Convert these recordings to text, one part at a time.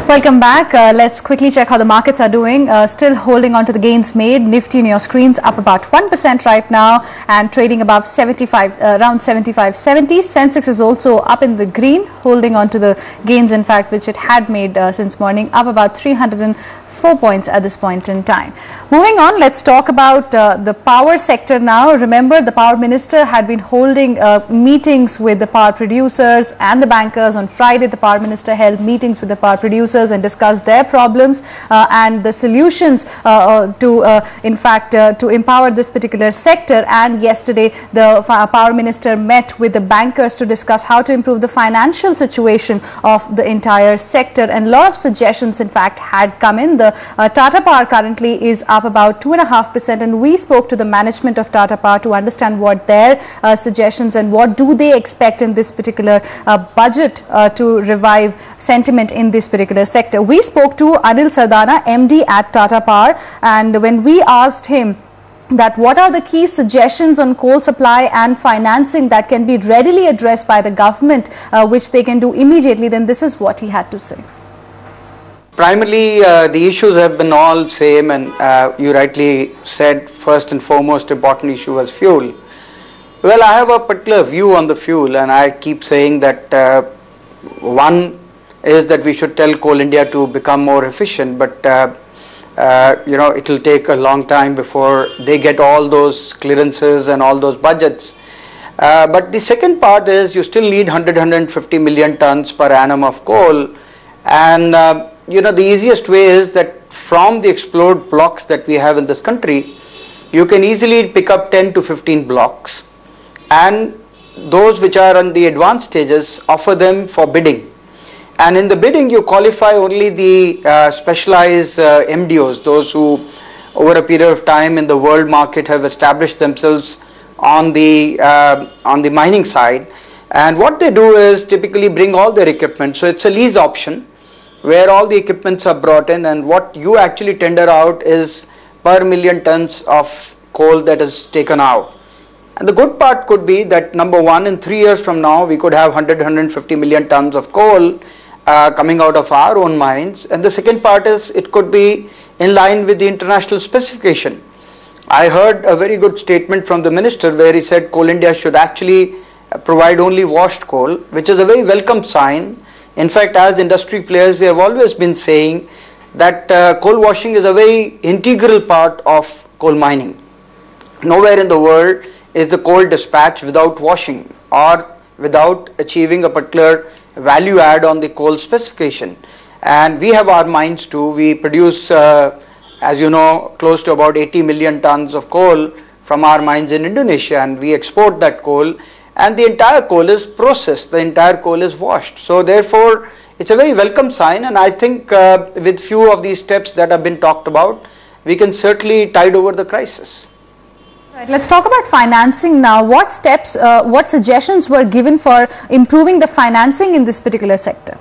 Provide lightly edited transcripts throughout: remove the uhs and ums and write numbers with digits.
Welcome back. Let's quickly check how the markets are doing. Still holding on to the gains made. Nifty on your screens up about 1% right now and trading above 75, around 75.70. Sensex is also up in the green, holding on to the gains, in fact, which it had made since morning, up about 304 points at this point in time. Moving on, let's talk about the power sector now. Remember, the power minister had been holding meetings with the power producers and the bankers. On Friday, the power minister held meetings with the power producers and discuss their problems and the solutions to empower this particular sector. And yesterday the power minister met with the bankers to discuss how to improve the financial situation of the entire sector, and a lot of suggestions in fact had come in. The Tata Power currently is up about 2.5%, and we spoke to the management of Tata Power to understand what their suggestions and what do they expect in this particular budget to revive sentiment in this particular sector. We spoke to Anil Sardana, MD at Tata Power, and when we asked him that what are the key suggestions on coal supply and financing that can be readily addressed by the government, which they can do immediately, then this is what he had to say. Primarily, the issues have been all same, and you rightly said first and foremost important issue was fuel. Well, I have a particular view on the fuel, and I keep saying that one is that we should tell Coal India to become more efficient, but it will take a long time before they get all those clearances and all those budgets. But the second part is you still need 150 million tons per annum of coal, and the easiest way is that from the explored blocks that we have in this country, you can easily pick up 10 to 15 blocks, and those which are on the advanced stages, offer them for bidding. And in the bidding, you qualify only the specialized MDOs, those who over a period of time in the world market have established themselves on the mining side. And what they do is typically bring all their equipment. So it's a lease option where all the equipments are brought in, and what you actually tender out is per million tons of coal that is taken out. And the good part could be that, number one, in 3 years from now, we could have 150 million tons of coal coming out of our own mines. And the second part is it could be in line with the international specification. I heard a very good statement from the minister where he said Coal India should actually provide only washed coal, which is a very welcome sign. In fact, as industry players, we have always been saying that coal washing is a very integral part of coal mining. Nowhere in the world is the coal dispatched without washing or without achieving a particular value add on the coal specification. And we have our mines too. We produce, as you know, close to about 80 million tons of coal from our mines in Indonesia, and we export that coal, and the entire coal is processed, the entire coal is washed. So therefore, it's a very welcome sign, and I think with few of these steps that have been talked about, we can certainly tide over the crisis. Right, let's talk about financing now. What steps, what suggestions were given for improving the financing in this particular sector?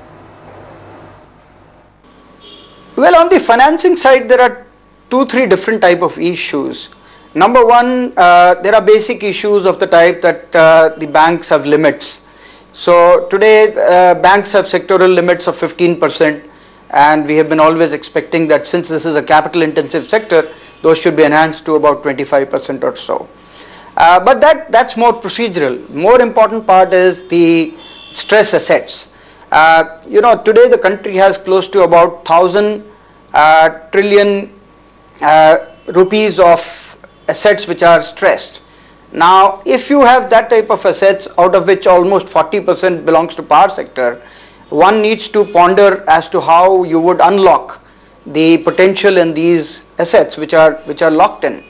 Well, on the financing side, there are 2-3 different type of issues. Number one, there are basic issues of the type that the banks have limits. So today, banks have sectoral limits of 15%, and we have been always expecting that since this is a capital intensive sector, those should be enhanced to about 25% or so. But that's more procedural. More important part is the stress assets. Today the country has close to about 1,000 trillion rupees of assets which are stressed. Now, if you have that type of assets, out of which almost 40% belongs to power sector, one needs to ponder as to how you would unlock the potential in these assets which are locked in,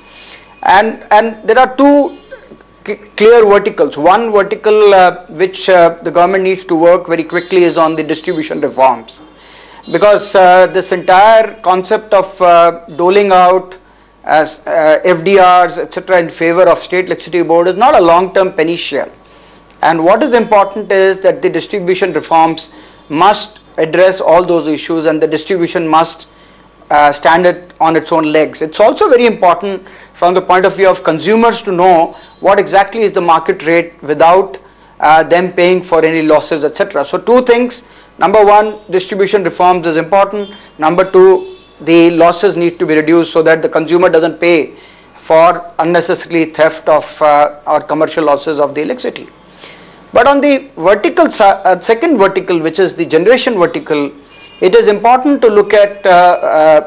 and there are two clear verticals. One vertical which the government needs to work very quickly is on the distribution reforms, because this entire concept of doling out as FDRs etc. in favor of state electricity board is not a long-term panacea, and what is important is that the distribution reforms must address all those issues, and the distribution must stand it on its own legs. It's also very important from the point of view of consumers to know what exactly is the market rate without them paying for any losses, etc. So two things Number one, distribution reforms is important. Number two, the losses need to be reduced so that the consumer doesn't pay for unnecessarily theft of or commercial losses of the electricity. But on the vertical second vertical, which is the generation vertical, it is important to look at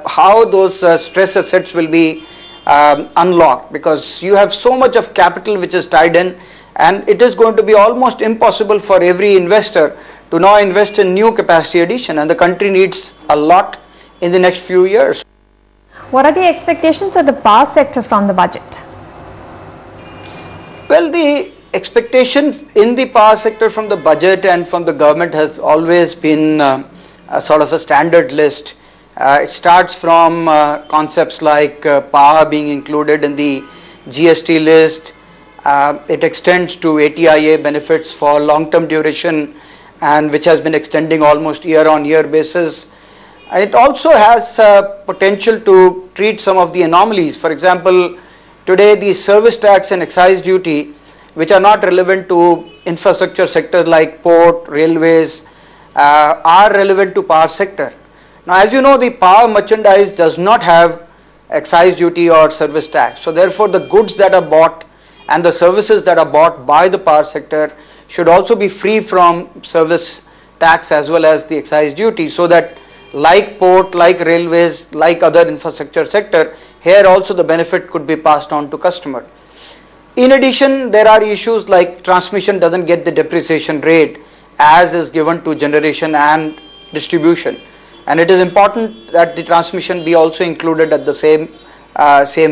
how those stress assets will be unlocked, because you have so much of capital which is tied in, and it is going to be almost impossible for every investor to now invest in new capacity addition, and the country needs a lot in the next few years. What are the expectations of the power sector from the budget? Well, the expectation in the power sector from the budget and from the government has always been a sort of a standard list. It starts from concepts like power being included in the GST list. It extends to ATIA benefits for long-term duration, and which has been extending almost year-on-year basis. It also has potential to treat some of the anomalies. For example, today the service tax and excise duty, which are not relevant to infrastructure sectors like port, railways, are relevant to power sector. Now, as you know, the power merchandise does not have excise duty or service tax. So therefore, the goods that are bought and the services that are bought by the power sector should also be free from service tax as well as the excise duty, so that like port, like railways, like other infrastructure sector, here also the benefit could be passed on to customer. In addition, there are issues like transmission doesn't get the depreciation rate as is given to generation and distribution, and it is important that the transmission be also included at the same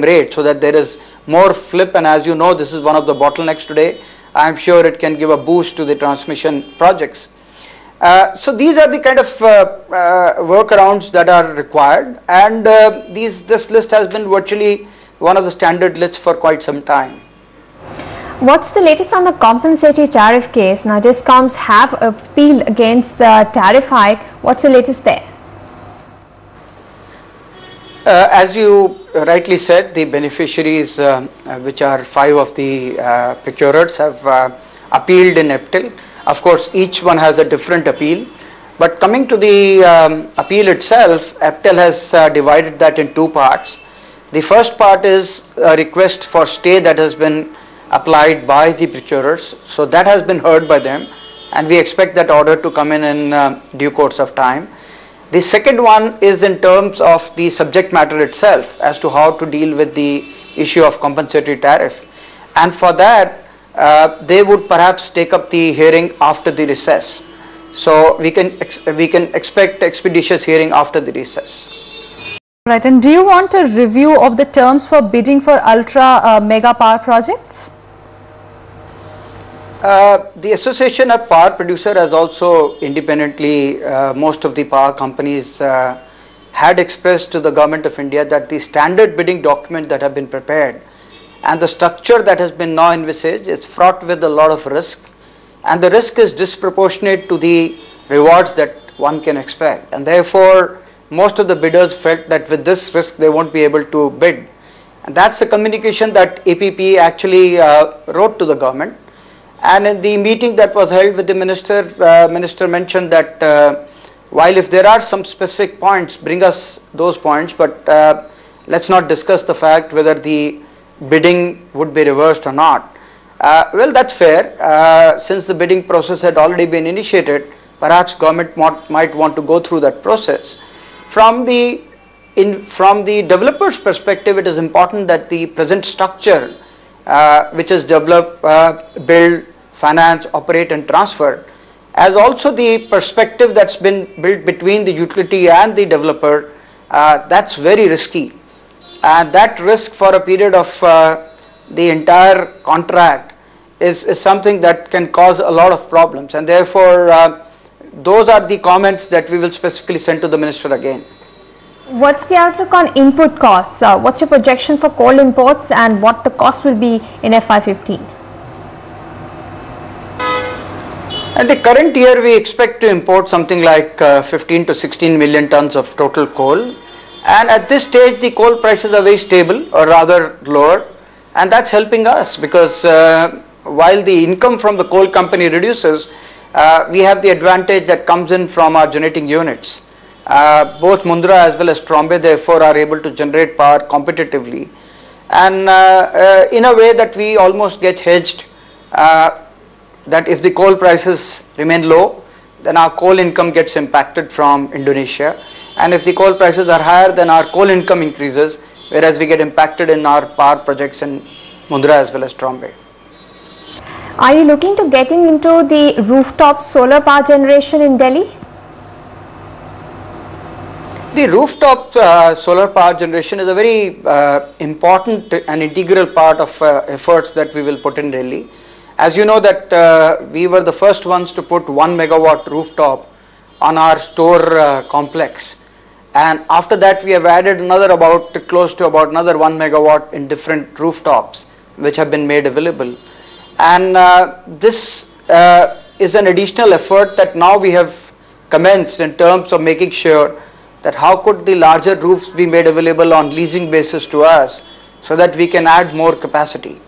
rate, so that there is more flip, and as you know, this is one of the bottlenecks today. I am sure it can give a boost to the transmission projects. So these are the kind of workarounds that are required, and this list has been virtually one of the standard lists for quite some time. What's the latest on the compensatory tariff case? Now, DISCOMs have appealed against the tariff hike. What's the latest there? As you rightly said, the beneficiaries, which are 5 of the procurers, have appealed in EPTEL. Of course, each one has a different appeal. But coming to the appeal itself, EPTEL has divided that in 2 parts. The first part is a request for stay that has been applied by the procurers. So that has been heard by them, and we expect that order to come in due course of time. The second one is in terms of the subject matter itself, as to how to deal with the issue of compensatory tariff, and for that they would perhaps take up the hearing after the recess. So we can expect expeditious hearing after the recess. Right, and do you want a review of the terms for bidding for ultra mega power projects? The Association of Power Producer has also independently, most of the power companies had expressed to the Government of India that the standard bidding document that have been prepared and the structure that has been now envisaged is fraught with a lot of risk, and the risk is disproportionate to the rewards that one can expect, and therefore most of the bidders felt that with this risk they won't be able to bid, and that's the communication that APP actually wrote to the government. And in the meeting that was held with the minister, minister mentioned that while if there are some specific points, bring us those points, but let's not discuss the fact whether the bidding would be reversed or not. Well, that's fair. Since the bidding process had already been initiated, perhaps government might want to go through that process. From the developer's perspective, it is important that the present structure, which is develop, build, finance, operate and transfer, as also the perspective that's been built between the utility and the developer, that's very risky, and that risk for a period of the entire contract is something that can cause a lot of problems, and therefore those are the comments that we will specifically send to the minister again. What's the outlook on input costs? What's your projection for coal imports and what the cost will be in FY15? In the current year, we expect to import something like 15 to 16 million tons of total coal, and at this stage the coal prices are very stable or rather lower, and that's helping us because while the income from the coal company reduces, we have the advantage that comes in from our generating units. Both Mundra as well as Trombay therefore are able to generate power competitively, and in a way that we almost get hedged, that if the coal prices remain low, then our coal income gets impacted from Indonesia, and if the coal prices are higher, then our coal income increases, whereas we get impacted in our power projects in Mundra as well as Trombay. Are you looking to getting into the rooftop solar power generation in Delhi? The rooftop solar power generation is a very important and integral part of efforts that we will put in Delhi. As you know that we were the first ones to put 1 megawatt rooftop on our store complex, and after that we have added another close to about another 1 megawatt in different rooftops which have been made available. And this is an additional effort that now we have commenced in terms of making sure that how could the larger roofs be made available on leasing basis to us so that we can add more capacity.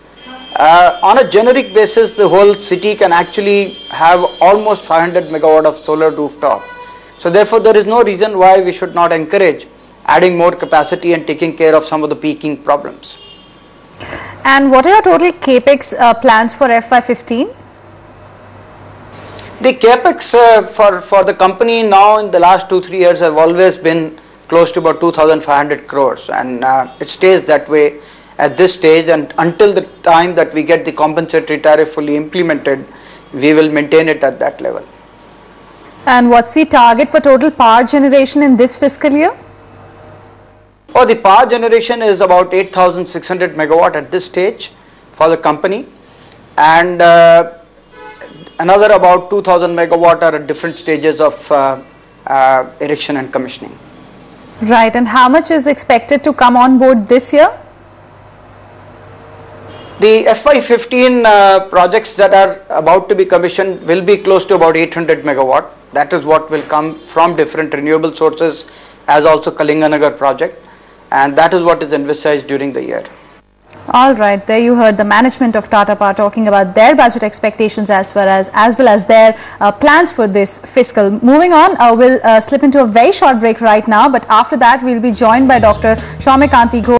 On a generic basis, the whole city can actually have almost 500 megawatt of solar rooftop. So therefore there is no reason why we should not encourage adding more capacity and taking care of some of the peaking problems. And what are your total capex plans for FY15? The capex for the company now in the last 2-3 years have always been close to about 2,500 crores, and it stays that way at this stage, and until the time that we get the compensatory tariff fully implemented, we will maintain it at that level. And what's the target for total power generation in this fiscal year? Oh, the power generation is about 8,600 megawatt at this stage for the company, and another about 2,000 megawatt are at different stages of erection and commissioning. Right, and how much is expected to come on board this year? The FY15 projects that are about to be commissioned will be close to about 800 megawatt. That is what will come from different renewable sources, as also Kalinganagar project, and that is what is envisaged during the year. All right, there you heard the management of Tata Power talking about their budget expectations as well as their plans for this fiscal. Moving on, we'll slip into a very short break right now, but after that we'll be joined by Dr. Soumyakanti Ghosh.